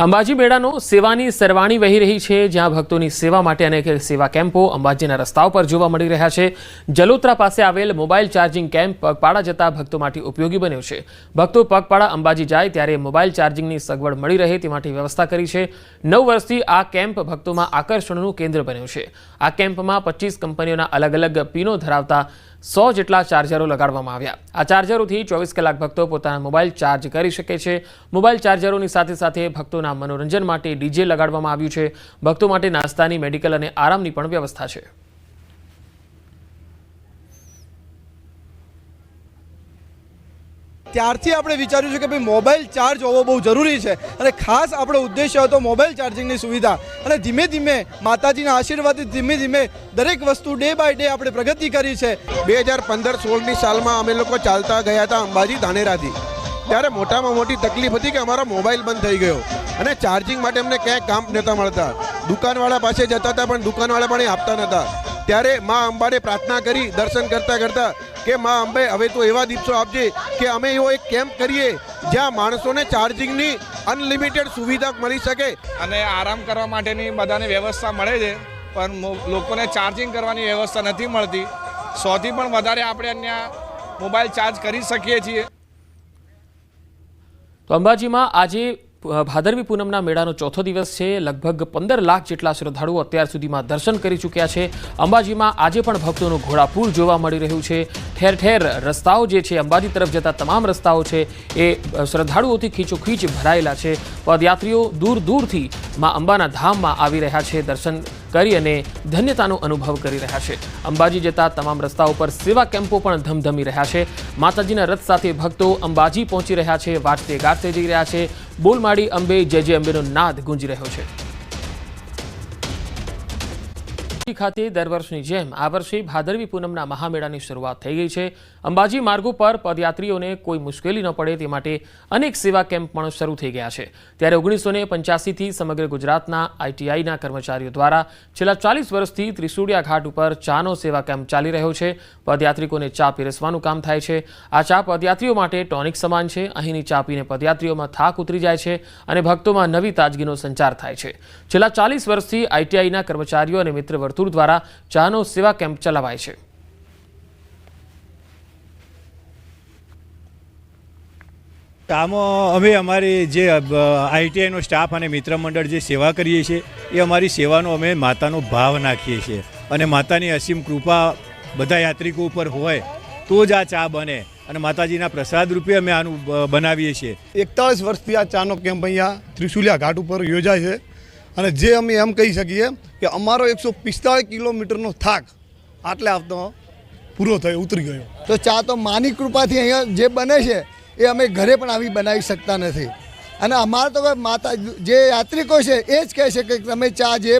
અંબાજી મેળાનો સેવાની સરવાણી વહી રહી છે, જ્યાં ભક્તોની સેવા માટે અનેક સેવા કેમ્પો અંબાજીના રસ્તાઓ પર જોવા મળી રહ્યા છે। જલોત્રા પાસે આવેલ મોબાઈલ ચાર્જિંગ કેમ્પ પગપાળા જતા ભક્તો માટે ઉપયોગી બન્યો છે। ભક્તો પગપાળા અંબાજી જાય ત્યારે મોબાઈલ ચાર્જિંગની સગવડ મળી રહે તે માટે વ્યવસ્થા કરી છે। 9 વર્ષથી આ કેમ્પ ભક્તોમાં આકર્ષણનું કેન્દ્ર બન્યો છે। આ કેમ્પમાં 25 કંપનીઓના અલગ અલગ પિનો ધરાવતા 100 જેટલા ચાર્જરો લગાડવામાં આવ્યા। આ ચાર્જરોથી 24 કલાક ભક્તો પોતાના મોબાઈલ ચાર્જ કરી શકે છે। મોબાઈલ ચાર્જરોની સાથે સાથે ભક્તોના મનોરંજન માટે ડીજે લગાડવામાં આવ્યું છે। ભક્તો માટે નાસ્તાની, મેડિકલ અને આરામની પણ વ્યવસ્થા છે। ત્યારથી આપણે વિચાર્યું છે કે ભાઈ મોબાઈલ ચાર્જ હોવો બહુ જરૂરી છે અને ખાસ આપણો ઉદ્દેશ્ય હતો મોબાઈલ ચાર્જિંગની સુવિધા અને ધીમે ધીમે માતાજીના આશીર્વાદથી ધીમે ધીમે દરેક વસ્તુ ડે બાય ડે આપણે પ્રગતિ કરી છે। 2015-16ની સાલમાં અમે લોકો ચાલતા ગયા હતા અંબાજી ધાનેરાથી। ત્યારે મોટામાં મોટી તકલીફ હતી કે અમારો મોબાઈલ બંધ થઈ ગયો અને ચાર્જિંગ માટે અમને ક્યાંય કામ નહોતા મળતા। દુકાનવાળા પાસે જતા હતા પણ દુકાનવાળા પણ આપતા નહોતા। ત્યારે મા અંબાને પ્રાર્થના કરી દર્શન કરતા કરતા કે મા અંબે હવે તો એવા દિવસો આપજે કે અમે એવો એક કેમ્પ કરીએ જ્યાં માણસોને ચાર્જિંગની અનલિમિટેડ સુવિધા મળી શકે અને આરામ કરવા માટેની બધાને વ્યવસ્થા મળે છે, પણ લોકોને ચાર્જિંગ કરવાની વ્યવસ્થા નથી મળતી। 100થી પણ વધારે આપણે અહીંયા મોબાઈલ ચાર્જ કરી શકીએ છીએ। તો અંબાજીમાં આજે ભાદરવી પૂનમના મેળાનો ચોથો દિવસ છે। લગભગ 15 લાખ જેટલા શ્રદ્ધાળુઓ અત્યાર સુધીમાં દર્શન કરી ચૂક્યા છે। અંબાજીમાં આજે પણ ભક્તોનું ઘોડાપૂર જોવા મળી રહ્યું છે। ઠેર ઠેર રસ્તાઓ જે છે, અંબાજી તરફ જતા તમામ રસ્તાઓ છે એ શ્રદ્ધાળુઓથી ખીચોખીચ ભરાયેલા છે। પદયાત્રીઓ દૂર દૂરથી માં અંબાના ધામમાં આવી રહ્યા છે, દર્શન કરી અને ધન્યતાનો અનુભવ કરી રહ્યા છે। અંબાજી જતા તમામ રસ્તાઓ પર સેવા કેમ્પો પણ ધમધમી રહ્યા છે। માતાજીના રથ સાથે ભક્તો અંબાજી પહોંચી રહ્યા છે, વાજતે ગાજતે જઈ રહ્યા છે। બોલમાડી અંબે જય જય અંબેનો નાદ ગુંજી રહ્યો છે। ખાતે દર વર્ષની જેમ આ વર્ષે ભાદરવી પૂનમના મહામેળાની શરૂઆત થઈ ગઈ છે। અંબાજી માર્ગો પર પદયાત્રીઓને કોઈ મુશ્કેલી ન પડે તે માટે અનેક સેવા કેમ્પ પણ શરૂ થઈ ગયા છે। ત્યારે 1985થી સમગ્ર ગુજરાતના ITIના કર્મચારીઓ દ્વારા છેલ્લા 40 વર્ષથી ત્રિશુળિયા ઘાટ ઉપર ચાનો સેવા કેમ્પ ચાલી રહ્યો છે। પદયાત્રીકોને ચા પીરસવાનું કામ થાય છે। આ ચા પદયાત્રીઓ માટે ટોનિક સમાન છે। અહીંની ચા પીને પદયાત્રીઓમાં થાક ઉતરી જાય છે અને ભક્તોમાં નવી તાજગીનો સંચાર થાય છે। છેલ્લા 40 વર્ષથી ITIના કર્મચારીઓ અને મિત્ર વર્તુળ દ્વારા ચાનો સેવા કેમ્પ ચલાવાય છે। આમાં અમે અમારી જે ITIનો સ્ટાફ અને મિત્ર મંડળ જે સેવા કરીએ છીએ એ અમારી સેવાનો અમે માતાનો ભાવ નાખીએ છીએ અને માતાની અસીમ કૃપા બધા યાત્રિકો ઉપર હોય તો જ આ ચા બને અને માતાજીના પ્રસાદ રૂપે અમે આનું બનાવીએ છીએ। 41 વર્ષથી આ ચાનો કેમ્પ અહીંયા ત્રિશુલિયા ઘાટ ઉપર યોજાય છે અને જે અમે એમ કહી શકીએ કે અમારો 145 કિલોમીટરનો થાક આટલે આવતો પૂરો થયો, ઉતરી ગયો। તો ચા તો માની કૃપાથી અહીંયા જે બને છે એ અમે ઘરે પણ આવી બનાવી શકતા નથી અને અમારે તો માતા જે યાત્રિકો છે એ જ કહે છે કે તમે ચા જે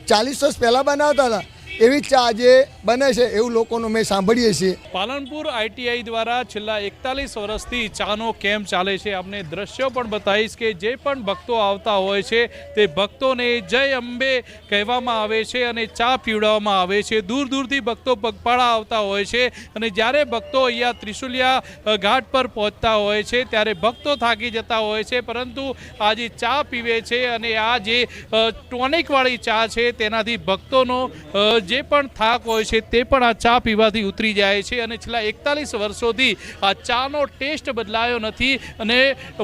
40 વર્ષ પહેલાં બનાવતા હતા એવી ચા આજે બને છે એવું લોકોનું મેં સાંભળીએ છીએ। પાલનપુર ITI દ્વારા છેલ્લા 41 વર્ષથી ચાનો કેમ્પ ચાલે છે। આપણે દ્રશ્યો પણ બતાવીશ કે જે પણ ભક્તો આવતા હોય છે તે ભક્તોને જય અંબે કહેવામાં આવે છે અને ચા પીવડાવવામાં આવે છે। દૂર દૂરથી ભક્તો પગપાળા આવતા હોય છે અને જ્યારે ભક્તો અહીંયા ત્રિશુલિયા ઘાટ પર પહોંચતા હોય છે ત્યારે ભક્તો થાકી જતા હોય છે, પરંતુ આ જે ચા પીવે છે અને આ જે ટોનિકવાળી ચા છે તેનાથી ભક્તોનો જે પણ થાક હોય છે તે પણ આ ચા પીવાથી ઉતરી જાય છે અને છેલ્લા 41 વર્ષોથી આ ચાનો ટેસ્ટ બદલાયો નથી અને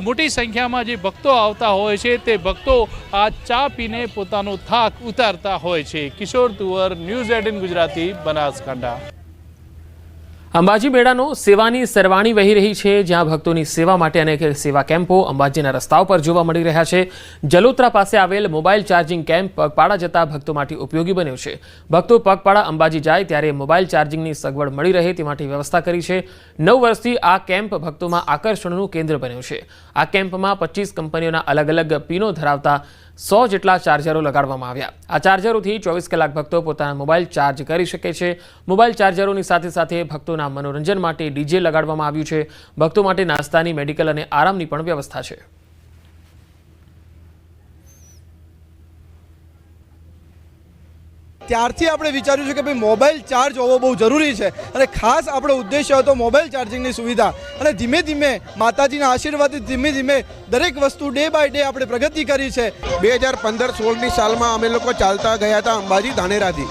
મોટી સંખ્યામાં જે ભક્તો આવતા હોય છે તે ભક્તો આ ચા પીને પોતાનો થાક ઉતારતા હોય છે। કિશોર તુવર, ન્યૂઝ 18 ગુજરાતી, બનાસકાંઠા। અંબાજી મેળાનો સેવાની સરવાણી વહી રહી છે, જ્યાં ભક્તોની સેવા માટે અનેક સેવા કેમ્પો અંબાજીના રસ્તાઓ પર જોવા મળી રહ્યા છે। જલોત્રા પાસે આવેલ મોબાઈલ ચાર્જિંગ કેમ્પ પગપાળા જતા ભક્તો માટે ઉપયોગી બન્યો છે। ભક્તો પગપાળા અંબાજી જાય ત્યારે મોબાઈલ ચાર્જિંગની સગવડ મળી રહે તે માટે વ્યવસ્થા કરી છે। 9 વર્ષથી આ કેમ્પ ભક્તોમાં આકર્ષણનું કેન્દ્ર બન્યો છે। આ કેમ્પમાં 25 કંપનીઓના અલગ અલગ પિનો ધરાવતા 100 જેટલા ચાર્જરો લગાડવામાં આવ્યા। આ ચાર્જરોથી 24 કલાક ભક્તો પોતાના મોબાઈલ ચાર્જ કરી શકે છે। મોબાઈલ ચાર્જરોની સાથે સાથે ભક્તોના મનોરંજન માટે ડીજે લગાડવામાં આવ્યું છે। ભક્તો માટે નાસ્તાની, મેડિકલ અને આરામની પણ વ્યવસ્થા છે। ત્યારથી આપણે વિચાર્યું છે કે ભાઈ મોબાઈલ ચાર્જ હોવો બહુ જરૂરી છે અને ખાસ આપણો ઉદ્દેશ્ય હતો મોબાઈલ ચાર્જિંગની સુવિધા. અને ધીમે ધીમે માતાજીના આશીર્વાદથી ધીમે ધીમે દરેક વસ્તુ ડે બાય ડે આપણે પ્રગતિ કરી છે. 2015-16ની સાલમાં અમે લોકો ચાલતા ગયા હતા અંબાજી ધાનેરાથી.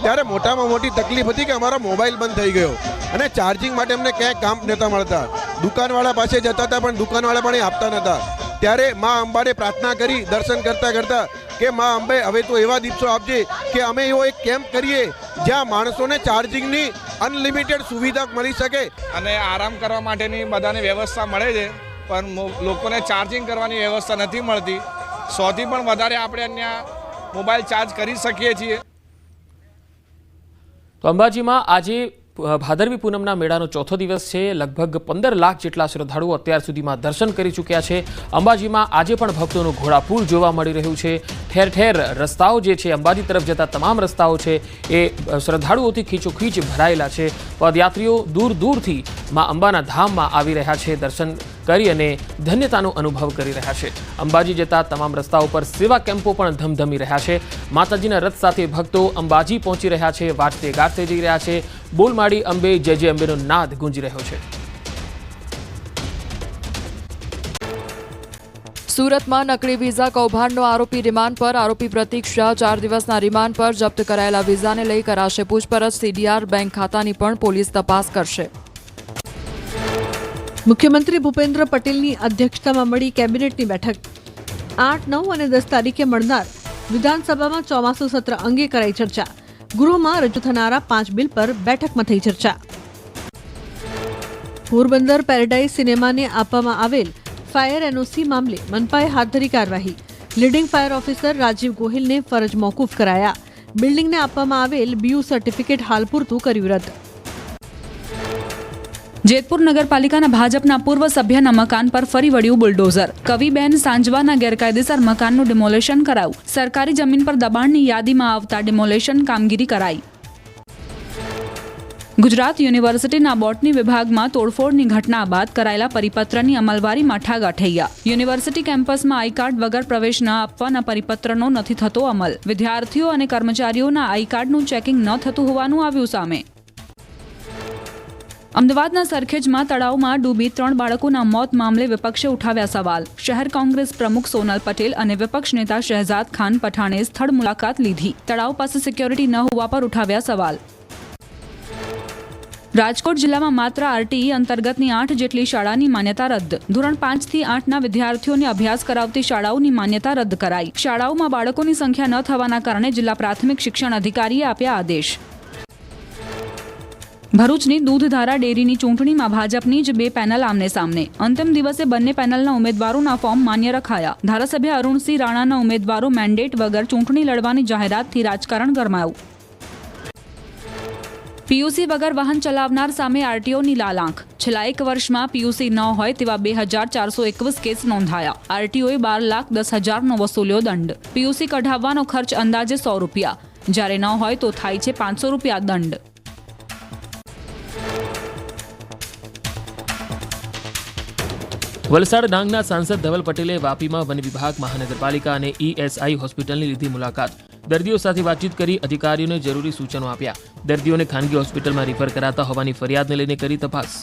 ત્યારે મોટામાં મોટી તકલીફ હતી કે અમારો મોબાઈલ બંધ થઈ ગયો અને ચાર્જિંગ માટે અમને ક્યાંય કામ નહોતા મળતા. દુકાનવાળા પાસે જતા હતા પણ દુકાનવાળા પણ એ આપતા નહોતા. ત્યારે મા અંબાને પ્રાર્થના કરી દર્શન કરતાં કરતાં કે મા અંબે હવે તો એવા દિવસો આપજે કે અમે એવો એક કેમ્પ કરીએ જ્યાં માણસોને ચાર્જિંગની અનલિમિટેડ સુવિધા મળી શકે અને આરામ કરવા માટેની બધાને વ્યવસ્થા મળે છે, પણ લોકોને ચાર્જિંગ કરવાની વ્યવસ્થા નથી મળતી. 100થી પણ વધારે આપણે અહીંયા મોબાઈલ ચાર્જ કરી શકીએ છીએ. તો અંબાજીમાં આજે ભાદરવી પૂનમના મેળાનો ચોથો દિવસ છે. લગભગ 15 લાખ જેટલા શ્રદ્ધાળુઓ અત્યાર સુધીમાં દર્શન કરી ચૂક્યા છે. અંબાજીમાં આજે પણ ભક્તોનું ઘોડાપૂર જોવા મળી રહ્યું છે. ઠેર ઠેર રસ્તાઓ જે છે, અંબાજી તરફ જતા તમામ રસ્તાઓ છે એ શ્રદ્ધાળુઓથી ખીચોખીચ ભરાયેલા છે. પદયાત્રીઓ દૂર દૂરથી મા અંબાના ધામમાં આવી રહ્યા છે, દર્શન કરી અને ધન્યતાનો અનુભવ કરી રહ્યા છે. અંબાજી જતા તમામ રસ્તાઓ પર સેવા કેમ્પો પણ ધમધમી રહ્યા છે. માતાજીના રથ સાથે ભક્તો અંબાજી પહોંચી રહ્યા છે, વાજતે ગાજતે જઈ રહ્યા છે. બોલમાડી અંબે જય જય અંબેનો નાદ ગુંજી રહ્યો છે. સુરતમાં નકલી વિઝા કૌભાંડનો આરોપી રિમાન્ડ પર. આરોપી પ્રતીક શાહ 4 દિવસના રિમાન્ડ પર. જપ્ત કરાયેલા વિઝાને લઈ કરાશે પૂછપરછ. સીડીઆર બેંક ખાતાની પણ પોલીસ તપાસ કરશે. મુખ્યમંત્રી ભૂપેન્દ્ર પટેલની અધ્યક્ષતામાં મળી કેબિનેટની બેઠક. 8, 9 અને 10 તારીખે મળનાર વિધાનસભામાં ચોમાસુ સત્ર અંગે કરાઈ ચર્ચા. ગૃહમાં રજૂ થનારા 5 બિલ પર બેઠકમાં થઈ ચર્ચા. પોરબંદર પેરેડાઇઝ સિનેમાને આપવામાં આવેલ ફાયર એનઓસી મામલે મનપાએ હાથ ધરી કાર્યવાહી. લીડિંગ ફાયર ઓફિસર રાજીવ ગોહિલને ફરજ મોકૂફ કરાયા. બિલ્ડિંગને આપવામાં આવેલ બીયુ સર્ટિફિકેટ હાલ પૂરતું કર્યું રદ. જેતપુર નગરપાલિકાના ભાજપના પૂર્વ સભ્યના મકાન પર ફરી વળ્યું બુલડોઝર. કવિબેન સાંજવાના ગેરકાયદેસર મકાનનું ડિમોલેશન કરાયું. સરકારી જમીન પર દબાણની યાદીમાં આવતા ડિમોલેશન કામગીરી કરાઈ. ગુજરાત યુનિવર્સિટીના બોટની વિભાગમાં તોડફોડની ઘટના બાદ કરાયેલા પરિપત્રની અમલવારીમાં ઠાગાઠૈયા. યુનિવર્સિટી કેમ્પસમાં આઈ કાર્ડ વગર પ્રવેશ ન આપવાના પરિપત્રનો નથી થતો અમલ. વિદ્યાર્થીઓ અને કર્મચારીઓના આઈ કાર્ડનું ચેકિંગ ન થતું હોવાનું આવ્યું સામે. અમદાવાદના સરખેજમાં તળાવમાં ડૂબી 3 બાળકોના મોત મામલે વિપક્ષે ઉઠાવ્યા સવાલ. શહેર કોંગ્રેસ પ્રમુખ સોનલ પટેલ અને વિપક્ષ નેતા શહેજાદ ખાન પઠાણે સ્થળ મુલાકાત લીધી. તળાવ પાસે સિક્યોરિટી ન હોવા પર ઉઠાવ્યા સવાલ. રાજકોટ જિલ્લામાં માત્ર આરટીઈ અંતર્ગતની 8 જેટલી શાળાની માન્યતા રદ. ધોરણ 5 થી 8ના વિદ્યાર્થીઓને અભ્યાસ કરાવતી શાળાઓની માન્યતા રદ કરાઈ. શાળાઓમાં બાળકોની સંખ્યા ન થવાના કારણે જિલ્લા પ્રાથમિક શિક્ષણ અધિકારીએ આપ્યા આદેશ. ભરૂચની દૂધધારા ડેરીની ચૂંટણીમાં ભાજપની જ 2 પેનલ આમને સામને. અંતિમ દિવસે બંને પેનલના ઉમેદવારોના ફોર્મ માન્ય રખાયા. ધારાસભ્ય અરુણસિંહ રાણાના ઉમેદવારો મેન્ડેટ વગર ચૂંટણી લડવાની જાહેરાતથી રાજકારણ ગરમાયું. પીયુસી વગર વાહન ચલાવનાર સામે આરટીઓની લાલ આંખ. છેલ્લા 1 વર્ષમાં પીયુસી ન હોય તેવા 2421 કેસ નોંધાયા. આરટીઓએ 12,10,000નો વસૂલ્યો દંડ. પીયુસી કઢાવવાનો ખર્ચ અંદાજે 100 રૂપિયા. જ્યારે ન હોય તો થાય છે 500 રૂપિયા દંડ. વલસાડ ડાંગના સાંસદ ધવલ પટેલે વાપીમાં વન વિભાગ, મહાનગરપાલિકા અને ઈએસઆઈ હોસ્પિટલની લીધી મુલાકાત. દર્દીઓ સાથે વાતચીત કરી અધિકારીઓને જરૂરી સૂચનો આપ્યા. દર્દીઓને ખાનગી હોસ્પિટલમાં રિફર કરાતા હોવાની ફરિયાદને લઈને કરી તપાસ.